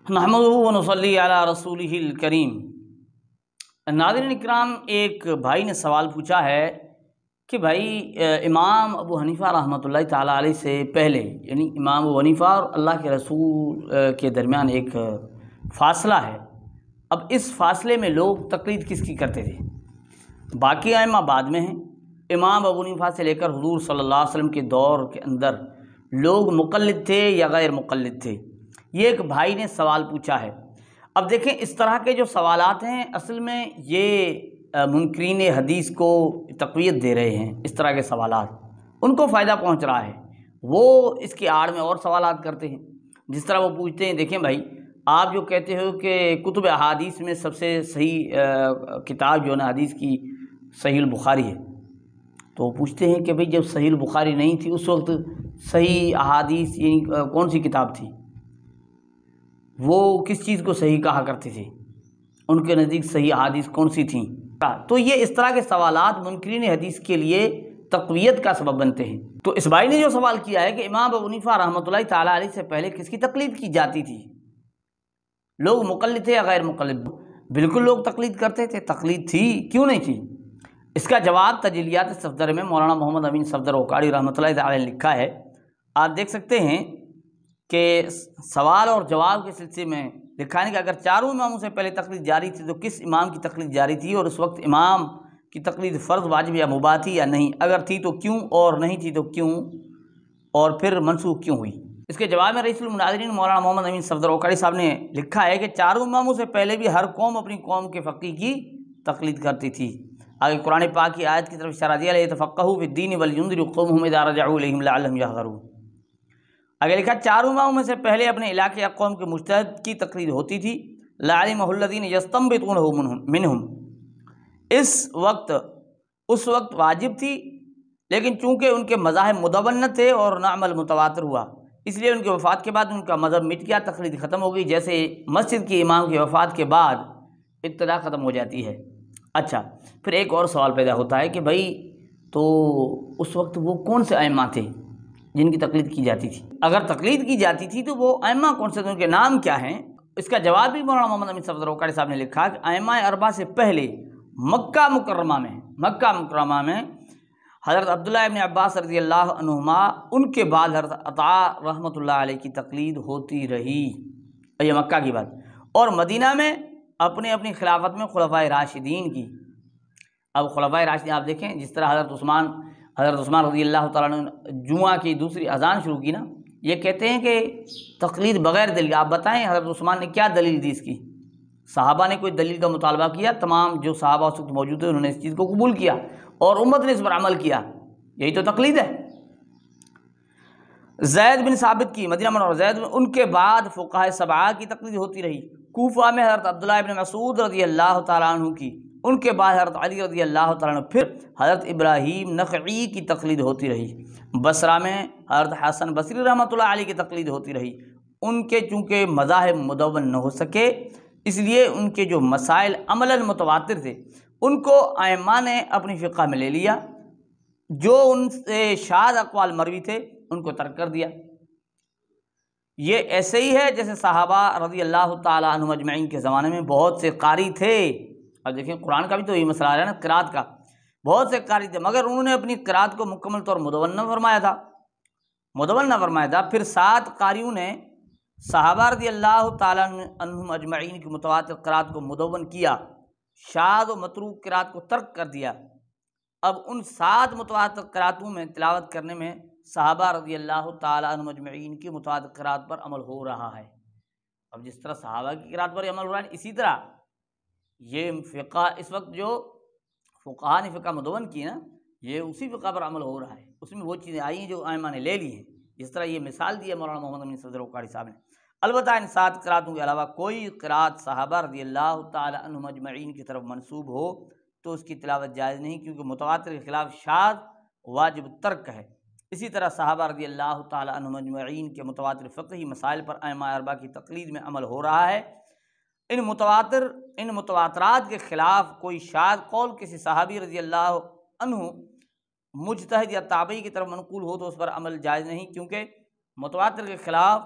نحمدہ و نصلی علی رسولہ الکریم۔ ناظرین اکرام، ایک بھائی نے سوال پوچھا ہے کہ بھائی امام ابو حنیفہ رحمۃ اللہ تعالیٰ علیہ سے پہلے، یعنی امام ابو حنیفہ اور اللہ کے رسول کے درمیان ایک فاصلہ ہے، اب اس فاصلے میں لوگ تقلید کس کی کرتے تھے؟ باقی ائمہ بعد میں ہیں، امام ابو حنیفہ سے لے کر حضور صلی اللہ علیہ وسلم کے دور کے اندر لوگ مقلد تھے یا غیر مقلد تھے؟ یہ ایک بھائی نے سوال پوچھا ہے۔ اب دیکھیں، اس طرح کے جو سوالات ہیں اصل میں یہ منکرین حدیث کو تقویت دے رہے ہیں۔ اس طرح کے سوالات ان کو فائدہ پہنچ رہا ہے، وہ اس کی آڑ میں اور سوالات کرتے ہیں۔ جس طرح وہ پوچھتے ہیں، دیکھیں بھائی، آپ جو کہتے ہو کہ کتب احادیث میں سب سے صحیح کتاب جو ہے نا حدیث کی صحیح البخاری ہے، تو وہ پوچھتے ہیں کہ بھئی جب صحیح البخاری نہیں تھی اس وقت صحیح احادیث یعنی کون سی کتاب تھی؟ وہ کس چیز کو صحیح کہا کرتے تھے؟ ان کے نزدیک صحیح احادیث کون سی تھیں؟ تو یہ اس طرح کے سوالات منکرین حدیث کے لیے تقویت کا سبب بنتے ہیں۔ تو اس بھائی نے جو سوال کیا ہے کہ امام ابو حنیفہ رحمۃ اللہ تعالیٰ علیہ سے پہلے کس کی تقلید کی جاتی تھی؟ لوگ مقلد تھے یا غیر مقلد؟ بالکل لوگ تقلید کرتے تھے، تقلید تھی، کیوں نہیں تھی؟ اس کا جواب تجلیات صفدر میں مولانا محمد امین صفدر اوقاری رحمۃ اللہ تعالیٰ نے لکھا ہے۔ آپ دیکھ سکتے ہیں کہ سوال اور جواب کے سلسلے میں لکھا ہے کہ اگر چاروں اماموں سے پہلے تقلید جاری تھی تو کس امام کی تقلید جاری تھی، اور اس وقت امام کی تقلید فرض، واجب یا مباح تھی یا نہیں؟ اگر تھی تو کیوں، اور نہیں تھی تو کیوں، اور پھر منسوخ کیوں ہوئی؟ اس کے جواب میں رئیس المناظرین مولانا محمد امین صفدر اوقاری صاحب نے لکھا ہے کہ چاروں اماموں سے پہلے بھی ہر قوم اپنی قوم کے فقیہ کی تقلید کرتی تھی۔ آگے قرآن پاک کی آیت کی طرف اشارہ دیا، لیتفقہوا فی الدین ولینذروا قومہم اذا رجعوا الیہم لعلہم یحذرون۔ اگر لکھا چاروں اماموں میں سے پہلے اپنے علاقے یا قوم کے مجتہد کی تقلید ہوتی تھی، لعلمہ الذین یستنبطونہ منہم، اس وقت واجب تھی، لیکن چونکہ ان کے مذاہب مدون نہ تھے اور نہ عمل متواتر ہوا، اس لیے ان کے وفات کے بعد ان کا مذہب مٹ گیا، تقلید ختم ہو گئی، جیسے مسجد کی امام کی وفات کے بعد ابتدا ختم ہو جاتی ہے۔ اچھا، پھر ایک اور سوال پیدا ہوتا ہے کہ بھائی تو اس وقت وہ کون سے ائمہ تھے جن کی تقلید کی جاتی تھی؟ اگر تقلید کی جاتی تھی تو وہ ائمہ کون سے تھے، ان کے نام کیا ہیں؟ اس کا جواب بھی مولانا محمد امین صفدر اوقاری صاحب نے لکھا کہ ائمہ اربعہ سے پہلے مکہ مکرمہ میں حضرت عبداللہ ابن عباس رضی اللہ عنہما، ان کے بعد حضرت عطاء رحمۃ اللہ علیہ کی تقلید ہوتی رہی، یہ مکہ کی بات، اور مدینہ میں اپنی خلافت میں خلفائے راشدین کی۔ اب خلفائے راشدین آپ دیکھیں، جس طرح حضرت عثمان رضی اللہ تعالیٰ نے جمعہ کی دوسری اذان شروع کی نا، یہ کہتے ہیں کہ تقلید بغیر دلیل۔ آپ بتائیں حضرت عثمان نے کیا دلیل دی اس کی؟ صحابہ نے کوئی دلیل کا مطالبہ کیا؟ تمام جو صحابہ اس وقت موجود تھے انہوں نے اس چیز کو قبول کیا اور امت نے اس پر عمل کیا، یہی تو تقلید ہے۔ زید بن ثابت کی مدینہ منورہ، ان کے بعد فقہاء سبعہ کی تقلید ہوتی رہی۔ کوفہ میں حضرت عبداللہ ابن مسعود رضی اللہ تعالیٰ عنہ کی، ان کے بعد حضرت علی رضی اللہ تعالیٰ عنہ، پھر حضرت ابراہیم نخعی کی تقلید ہوتی رہی۔ بصرہ میں حضرت حسن بصری رحمۃ اللہ علیہ کی تقلید ہوتی رہی۔ ان کے چونکہ مذاہب مدون نہ ہو سکے، اس لیے ان کے جو مسائل عملاً متواتر تھے ان کو ائمہ نے اپنی فقہ میں لے لیا، جو ان سے شاذ اقوال مروی تھے ان کو ترک کر دیا۔ یہ ایسے ہی ہے جیسے صحابہ رضی اللہ تعالیٰ عنہم اجمعین کے زمانے میں بہت سے قاری تھے۔ اب دیکھیں قرآن کا بھی تو یہ مسئلہ آ رہا ہے نا، قرات کا، بہت سے قاری تھے مگر انہوں نے اپنی قرات کو مکمل طور مدون نہ فرمایا تھا۔ پھر 7 قاریوں نے صحابہ رضی اللہ تعالیٰ عنہم اجمعین کی متواتر قرات کو مدون کیا، شاذ و متروک قرات کو ترک کر دیا۔ اب ان 7 متواتر قراتوں میں تلاوت کرنے میں صحابہ رضی اللہ تعالیٰ عنہم اجمعین کی متواتر قرات پر عمل ہو رہا ہے۔ اب جس طرح صحابہ کی قرات پر عمل ہو رہا ہے، اسی طرح یہ فقہ، اس وقت جو فقہاء نے فقہ مدون کی نا، یہ اسی فقہ پر عمل ہو رہا ہے، اس میں وہ چیزیں آئی ہیں جو ائمہ نے لے لی ہیں۔ جس طرح یہ مثال دی ہے مولانا محمد امین صفدر اوقاری صاحب نے۔ البتہ ان 7 قراتوں کے علاوہ کوئی قرات صحابہ رضی اللہ تعالی عنہم اجمعین کی طرف منسوب ہو تو اس کی تلاوت جائز نہیں، کیونکہ متواتر کے خلاف شاذ واجب ترک ہے۔ اسی طرح صحابہ رضی اللہ تعالی عنہم اجمعین کے متواتر فقہی مسائل پر ائمہ اربعہ کی تقلید میں عمل ہو رہا ہے۔ ان متواترات کے خلاف کوئی شاذ قول کسی صحابی رضی اللہ عنہ مجتہد یا تابعی کی طرف منقول ہو تو اس پر عمل جائز نہیں، کیونکہ متواتر کے خلاف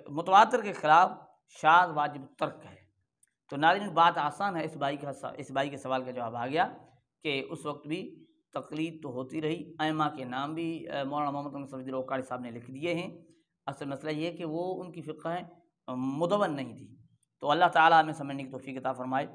متواتر کے خلاف شاذ واجب ترک ہے۔ تو ناظرین بات آسان ہے، اس بھائی کے سوال کا جواب آ گیا کہ اس وقت بھی تقلید تو ہوتی رہی، ائمہ کے نام بھی مولانا محمد بن صفی اوقاری صاحب نے لکھ دیے ہیں۔ اصل مسئلہ یہ ہے کہ وہ ان کی فقہ مدون نہیں تھی۔ تو اللہ تعالیٰ ہمیں سمجھنے کی توفیق عطا فرمائے۔